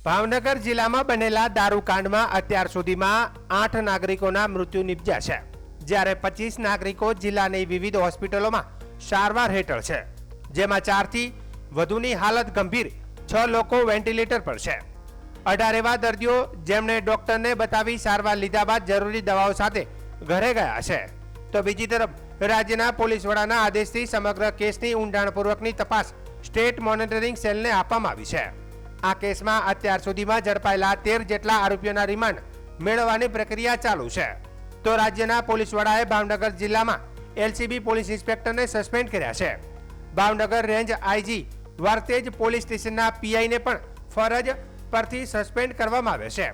ભાવનગર જિલ્લામાં બનેલા દારૂકાંડમાં અત્યાર સુધીમાં 8 નાગરિકોના મૃત્યુ નિપજ્યા છે, જ્યારે 25 નાગરિકો જિલ્લાની વિવિધ હોસ્પિટલોમાં સારવાર હેઠળ છે, જેમાં 4થી વધુની હાલત ગંભીર, 6 લોકો વેન્ટિલેટર પર છે. 18 એવા દર્દીઓ જેમણે ડોક્ટરને બતાવી સારવાર લીધા બાદ જરૂરી દવાઓ સાથે ઘરે ગયા છે. તો બીજી તરફ રાજ્યના પોલીસ વડાના આદેશથી સમગ્ર કેસની ઊંડાણપૂર્વકની તપાસ સ્ટેટ મોનિટરિંગ સેલને આપવામાં આવી છે. આ કેસમાં અત્યાર સુધીમાં ઝડપાયેલા 13 જેટલા આરોપીઓના રિમાન્ડ મેળવવાની પ્રક્રિયા ચાલુ છે. તો રાજ્યના પોલીસ વડાએ ભાવનગર જિલ્લામાં એલસીબી પોલીસ ઇન્સ્પેક્ટરને સસ્પેન્ડ કર્યા છે. Bhavnagar range IG Vartej police સ્ટેશનના પીઆઈને પણ ફરજ પરથી સસ્પેન્ડ કરવામાં આવે છે,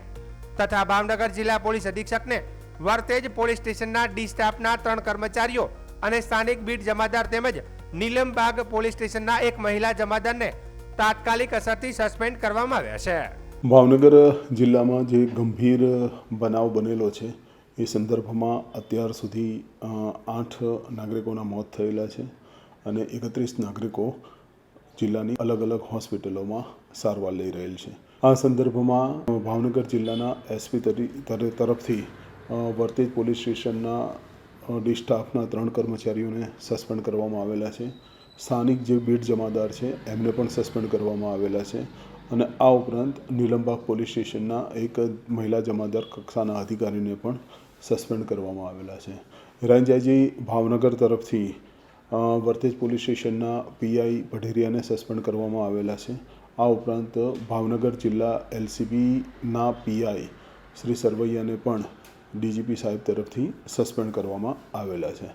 તથા ભાવનગર જિલ્લા પોલીસ અધિક્ષકને વર્તેજ પોલીસ સ્ટેશનના ડી સ્ટાફના 3 કર્મચારીઓ અને સ્થાનિક બીટ જમાદાર તેમજ નીલમબાગ પોલીસ સ્ટેશનના એક મહિલા જમાદારને તાત્કાલિક અસરથી સસ્પેન્ડ કરવામાં આવ્યા છે. ભાવનગર જિલ્લામાં જે ગંભીર બનાવ બનેલો છે એ સંદર્ભમાં અત્યાર સુધી 8 નાગરિકોના મોત થયેલા છે અને 31 નાગરિકો જિલ્લાની અલગ અલગ હોસ્પિટલોમાં સારવાર લઈ રહેલ છે. આ સંદર્ભમાં ભાવનગર જિલ્લાના એસપી તરફથી વર્તેજ પોલીસ સ્ટેશનના ડી સ્ટાફના 3 કર્મચારીઓને સસ્પેન્ડ કરવામાં આવેલા છે. સ્થાનિક જે બીટ જમાદાર છે એમને પણ સસ્પેન્ડ કરવામાં આવેલા છે અને આ ઉપરાંત નીલમબાગ પોલીસ સ્ટેશનના એક મહિલા જમાદાર કક્ષાના અધિકારીને પણ સસ્પેન્ડ કરવામાં આવેલા છે. રેન્જ આઈજી ભાવનગર તરફથી વર્તેજ પોલીસ સ્ટેશનના પીઆઈ ભઢેરિયાને સસ્પેન્ડ કરવામાં આવેલા છે. આ ઉપરાંત ભાવનગર જિલ્લા એલસીબીના પીઆઈ શ્રી સરવૈયાને પણ ડીજીપી સાહેબ તરફથી સસ્પેન્ડ કરવામાં આવેલા છે.